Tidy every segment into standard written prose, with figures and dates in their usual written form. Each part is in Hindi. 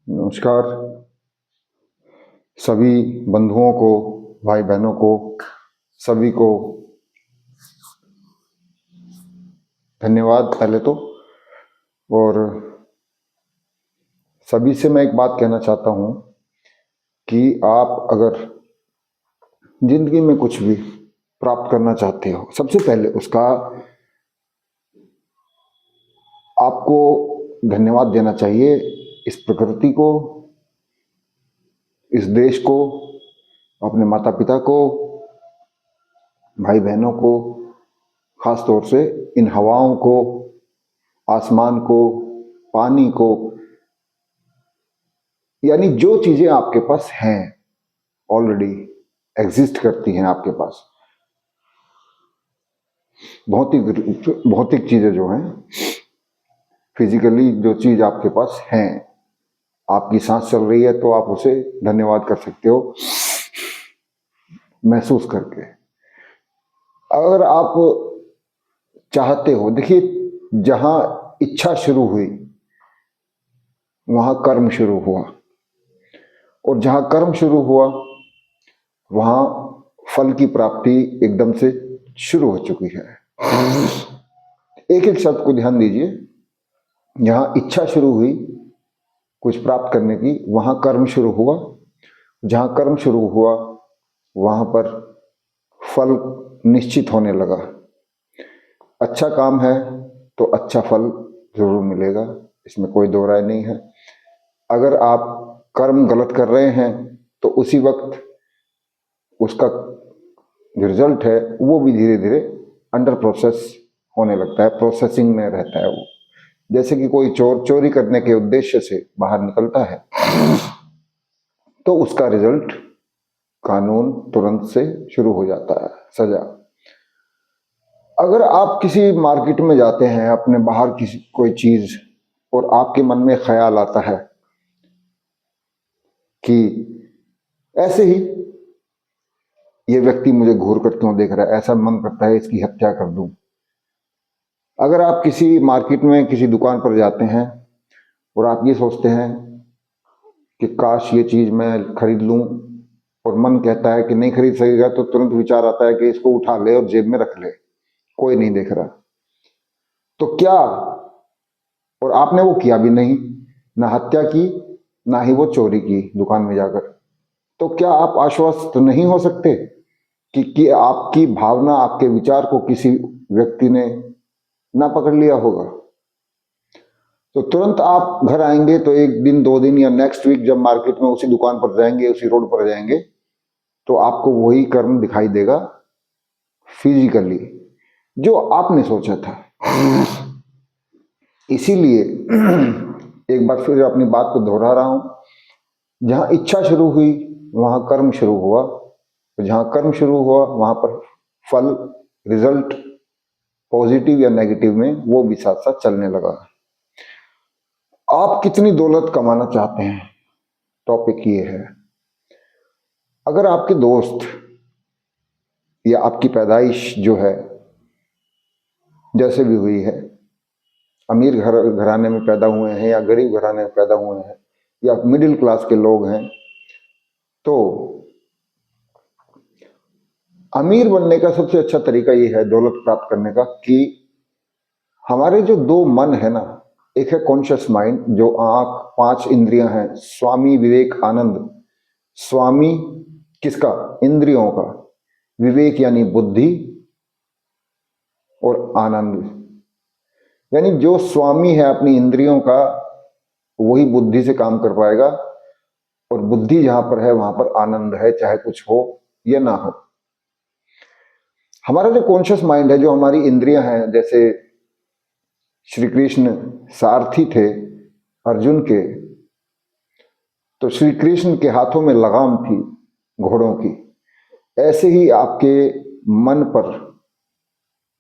नमस्कार सभी बंधुओं को, भाई बहनों को, सभी को धन्यवाद पहले तो। और सभी से मैं एक बात कहना चाहता हूँ कि आप अगर जिंदगी में कुछ भी प्राप्त करना चाहते हो, सबसे पहले उसका आपको धन्यवाद देना चाहिए इस प्रकृति को, इस देश को, अपने माता पिता को, भाई बहनों को, खास तौर से इन हवाओं को, आसमान को, पानी को, यानी जो चीजें आपके पास हैं, ऑलरेडी एग्जिस्ट करती हैं आपके पास। भौतिक चीजें जो हैं, फिजिकली जो चीज आपके पास हैं, आपकी सांस चल रही है तो आप उसे धन्यवाद कर सकते हो महसूस करके। अगर आप चाहते हो, देखिए जहां इच्छा शुरू हुई वहां कर्म शुरू हुआ, और जहां कर्म शुरू हुआ वहां फल की प्राप्ति एकदम से शुरू हो चुकी है। एक एक शब्द को ध्यान दीजिए। जहां इच्छा शुरू हुई कुछ प्राप्त करने की, वहां कर्म शुरू हुआ। जहां कर्म शुरू हुआ वहां पर फल निश्चित होने लगा। अच्छा काम है तो अच्छा फल जरूर मिलेगा, इसमें कोई दो राय नहीं है। अगर आप कर्म गलत कर रहे हैं तो उसी वक्त उसका जो रिजल्ट है वो भी धीरे धीरे अंडर प्रोसेस होने लगता है, प्रोसेसिंग में रहता है वो। जैसे कि कोई चोर चोरी करने के उद्देश्य से बाहर निकलता है तो उसका रिजल्ट कानून तुरंत से शुरू हो जाता है, सजा। अगर आप किसी मार्केट में जाते हैं, अपने बाहर किसी कोई चीज, और आपके मन में ख्याल आता है कि ऐसे ही ये व्यक्ति मुझे घूर कर क्यों देख रहा है, ऐसा मन करता है इसकी हत्या कर दूं। अगर आप किसी मार्केट में किसी दुकान पर जाते हैं और आप ये सोचते हैं कि काश ये चीज मैं खरीद लूं, और मन कहता है कि नहीं खरीद सकेगा, तो तुरंत विचार आता है कि इसको उठा ले और जेब में रख ले, कोई नहीं देख रहा। तो क्या, और आपने वो किया भी नहीं, ना हत्या की ना ही वो चोरी की दुकान में जाकर, तो क्या आप आश्वस्त नहीं हो सकते कि आपकी भावना, आपके विचार को किसी व्यक्ति ने ना पकड़ लिया होगा? तो तुरंत आप घर आएंगे तो एक दिन, 2 दिन या नेक्स्ट वीक जब मार्केट में उसी दुकान पर जाएंगे, उसी रोड पर जाएंगे, तो आपको वही कर्म दिखाई देगा फिजिकली जो आपने सोचा था। इसीलिए एक बार फिर अपनी बात को दोहरा रहा हूं। जहां इच्छा शुरू हुई वहां कर्म शुरू हुआ, जहां कर्म शुरू हुआ वहां पर फल, रिजल्ट, पॉजिटिव या नेगेटिव में, वो भी साथ साथ चलने लगा। आप कितनी दौलत कमाना चाहते हैं, टॉपिक ये है। अगर आपके दोस्त या आपकी पैदाइश जो है जैसे भी हुई है, अमीर घराने में पैदा हुए हैं या गरीब घराने में पैदा हुए हैं या मिडिल क्लास के लोग हैं, तो अमीर बनने का सबसे अच्छा तरीका ये है दौलत प्राप्त करने का कि हमारे जो दो मन है ना, एक है कॉन्शियस माइंड, जो आंख, 5 इंद्रियां हैं, स्वामी विवेकानंद। स्वामी किसका? इंद्रियों का। विवेक यानी बुद्धि, और आनंद यानी जो स्वामी है अपनी इंद्रियों का, वही बुद्धि से काम कर पाएगा। और बुद्धि जहां पर है वहां पर आनंद है, चाहे कुछ हो या ना हो। हमारा जो कॉन्शियस माइंड है, जो हमारी इंद्रियां हैं, जैसे श्री कृष्ण सारथी थे अर्जुन के, तो श्री कृष्ण के हाथों में लगाम थी घोड़ों की। ऐसे ही आपके मन पर,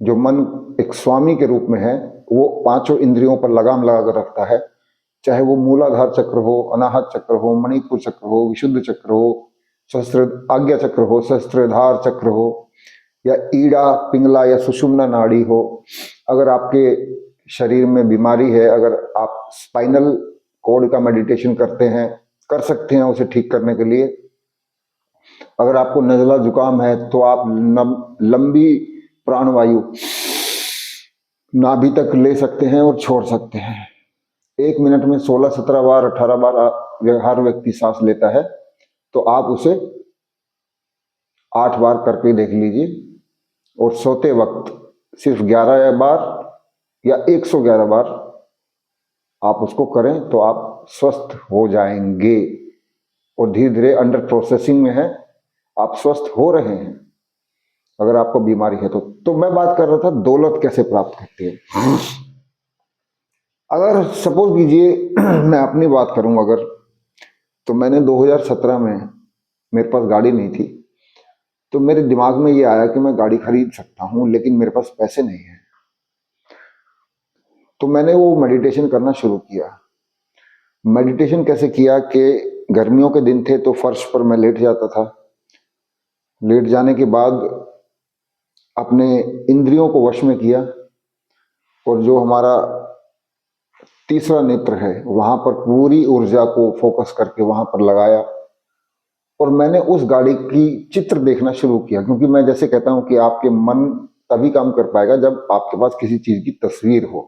जो मन एक स्वामी के रूप में है, वो 5 इंद्रियों पर लगाम लगाकर रखता है। चाहे वो मूलाधार चक्र हो, अनाहत चक्र हो, मणिपुर चक्र हो, विशुद्ध चक्र हो, सहस्त्र आज्ञा चक्र हो, सहस्त्रधार चक्र हो, या ईड़ा, पिंगला या सुषुम्ना नाड़ी हो। अगर आपके शरीर में बीमारी है, अगर आप स्पाइनल कौड़ी का मेडिटेशन करते हैं, कर सकते हैं उसे ठीक करने के लिए। अगर आपको नज़ला जुकाम है तो आप लंबी प्राणवायु नाभि तक ले सकते हैं और छोड़ सकते हैं। 1 मिनट में 16-17 बार 18 बार हर व्यक्ति सांस लेता है, तो आप उसे 8 बार करके देख लीजिए। और सोते वक्त सिर्फ 11 बार या 111 बार आप उसको करें तो आप स्वस्थ हो जाएंगे। और धीरे धीरे अंडर प्रोसेसिंग में है, आप स्वस्थ हो रहे हैं अगर आपको बीमारी है तो मैं बात कर रहा था दौलत कैसे प्राप्त करती है। अगर सपोज कीजिए मैं अपनी बात करूं, अगर तो मैंने 2017 में, मेरे पास गाड़ी नहीं थी, तो मेरे दिमाग में ये आया कि मैं गाड़ी खरीद सकता हूं, लेकिन मेरे पास पैसे नहीं है। तो मैंने वो मेडिटेशन करना शुरू किया। मेडिटेशन कैसे किया कि गर्मियों के दिन थे तो फर्श पर मैं लेट जाता था। लेट जाने के बाद अपने इंद्रियों को वश में किया और जो हमारा तीसरा नेत्र है वहां पर पूरी ऊर्जा को फोकस करके वहां पर लगाया और मैंने उस गाड़ी की चित्र देखना शुरू किया। क्योंकि मैं जैसे कहता हूं कि आपके मन तभी काम कर पाएगा जब आपके पास किसी चीज की तस्वीर हो।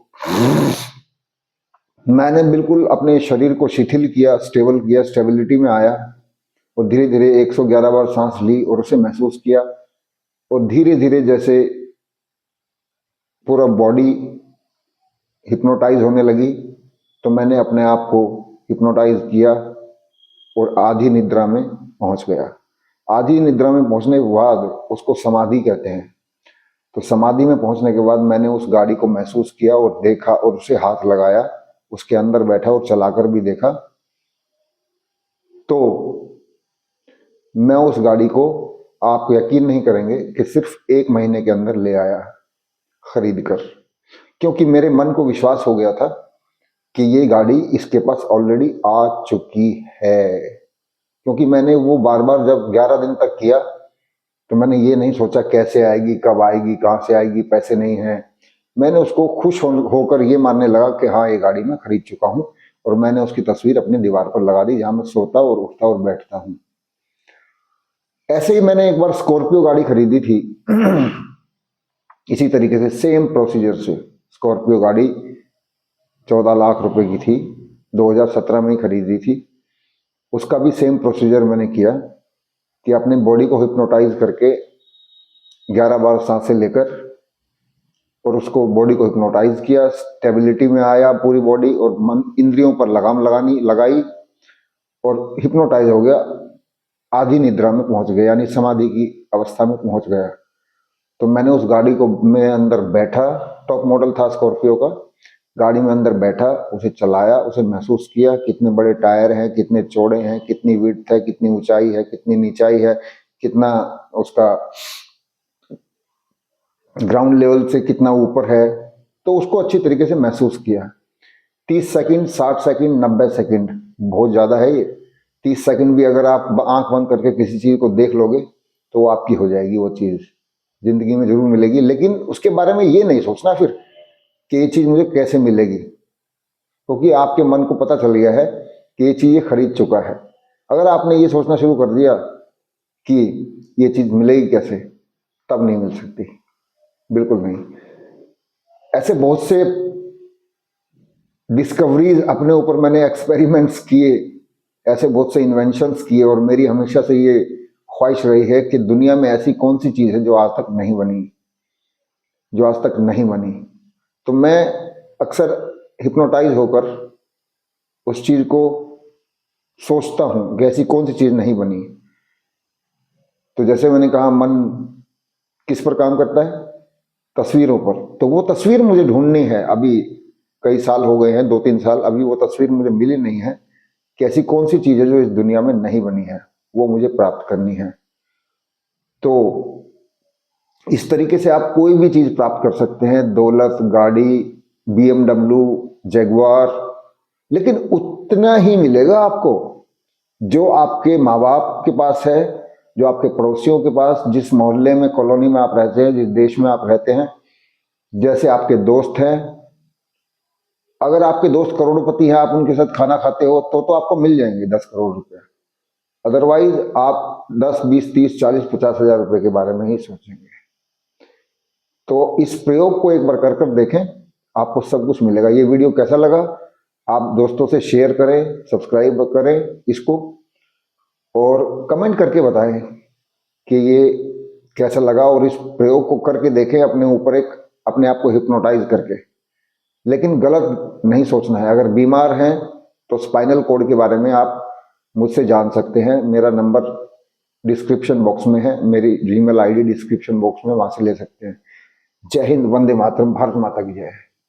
मैंने बिल्कुल अपने शरीर को शिथिल किया, स्टेबल किया, स्टेबिलिटी में आया और धीरे धीरे 111 बार सांस ली और उसे महसूस किया। और धीरे धीरे जैसे पूरा बॉडी हिप्नोटाइज होने लगी, तो मैंने अपने आप को हिप्नोटाइज किया और आधी निद्रा में पहुंच गया। आधी निद्रा में पहुंचने के बाद उसको समाधि कहते हैं। तो समाधि में पहुंचने के बाद मैंने उस गाड़ी को महसूस किया और देखा और उसे हाथ लगाया, उसके अंदर बैठा और चलाकर भी देखा। तो मैं उस गाड़ी को, आप यकीन नहीं करेंगे कि सिर्फ 1 महीने के अंदर ले आया खरीद कर। क्योंकि मेरे मन को विश्वास हो गया था कि ये गाड़ी इसके पास ऑलरेडी आ चुकी है। क्योंकि मैंने वो बार बार जब 11 दिन तक किया तो मैंने ये नहीं सोचा कैसे आएगी, कब आएगी, कहाँ से आएगी, पैसे नहीं हैं। मैंने उसको खुश होकर ये मानने लगा कि हाँ ये गाड़ी मैं खरीद चुका हूँ। और मैंने उसकी तस्वीर अपनी दीवार पर लगा दी जहां मैं सोता और उठता और बैठता हूँ। ऐसे ही मैंने एक बार स्कॉर्पियो गाड़ी खरीदी थी इसी तरीके से, सेम प्रोसीजर से। स्कॉर्पियो गाड़ी 14 लाख रुपए की थी, 2017 में ही खरीदी थी। उसका भी सेम प्रोसीजर मैंने किया कि अपने बॉडी को हिप्नोटाइज करके 11 बार सांसें लेकर और उसको बॉडी को हिप्नोटाइज किया, स्टेबिलिटी में आया पूरी बॉडी और मन इंद्रियों पर लगाम लगाई और हिप्नोटाइज हो गया, आधी निद्रा में पहुंच गया, यानी समाधि की अवस्था में पहुंच गया। तो मैंने उस गाड़ी को, मैं अंदर बैठा, टॉप मॉडल था स्कॉर्पियो का, गाड़ी में अंदर बैठा, उसे चलाया, उसे महसूस किया कितने बड़े टायर हैं, कितने चौड़े हैं, कितनी विड्थ है, कितनी ऊंचाई है, कितनी नीचाई है, कितना उसका ग्राउंड लेवल से कितना ऊपर है। तो उसको अच्छी तरीके से महसूस किया। 30 सेकंड, 60 सेकंड, 90 सेकंड, बहुत ज़्यादा है ये। 30 सेकंड भी अगर आप आंख बंद करके किसी चीज़ को देख लोगे तो वो आपकी हो जाएगी, वो चीज़ जिंदगी में जरूर मिलेगी। लेकिन उसके बारे में ये नहीं सोचना फिर कि ये चीज़ मुझे कैसे मिलेगी, क्योंकि आपके मन को पता चल गया है कि ये चीज़ ये खरीद चुका है। अगर आपने ये सोचना शुरू कर दिया कि ये चीज़ मिलेगी कैसे, तब नहीं मिल सकती, बिल्कुल नहीं। ऐसे बहुत से डिस्कवरीज अपने ऊपर मैंने एक्सपेरिमेंट्स किए, ऐसे बहुत से इन्वेंशंस किए और मेरी हमेशा से ये ख्वाहिश रही है कि दुनिया में ऐसी कौन सी चीज़ है जो आज तक नहीं बनी, जो आज तक नहीं बनी। तो मैं अक्सर हिप्नोटाइज होकर उस चीज़ को सोचता हूँ कि ऐसी कौन सी चीज़ नहीं बनी। तो जैसे मैंने कहा, मन किस पर काम करता है? तस्वीरों पर। तो वो तस्वीर मुझे ढूंढनी है। अभी कई साल हो गए हैं, 2-3 साल, अभी वो तस्वीर मुझे मिली नहीं है कि ऐसी कौन सी चीज़ है जो इस दुनिया में नहीं बनी है, वो मुझे प्राप्त करनी है। तो इस तरीके से आप कोई भी चीज़ प्राप्त कर सकते हैं, दौलत, गाड़ी, BMW, जगुआर, लेकिन उतना ही मिलेगा आपको जो आपके माँ बाप के पास है, जो आपके पड़ोसियों के पास, जिस मोहल्ले में, कॉलोनी में आप रहते हैं, जिस देश में आप रहते हैं, जैसे आपके दोस्त हैं, अगर आपके दोस्त करोड़पति हैं, आप उनके साथ खाना खाते हो तो आपको मिल जाएंगे 10 करोड़ रुपए। अदरवाइज आप 10, 20, 30, 40, 50 हजार रुपए के बारे में ही सोचेंगे। तो इस प्रयोग को एक बार कर कर देखें, आपको सब कुछ मिलेगा। ये वीडियो कैसा लगा आप दोस्तों से शेयर करें, सब्सक्राइब करें इसको, और कमेंट करके बताएं कि ये कैसा लगा, और इस प्रयोग को करके देखें अपने ऊपर, एक अपने आप को हिप्नोटाइज करके। लेकिन गलत नहीं सोचना है। अगर बीमार हैं तो स्पाइनल कॉर्ड के बारे में आप मुझसे जान सकते हैं। मेरा नंबर डिस्क्रिप्शन बॉक्स में है, मेरी जीमेल आईडी डिस्क्रिप्शन बॉक्स में, वहां से ले सकते हैं। जय हिंद, वंदे मातरम, भारत माता की जय।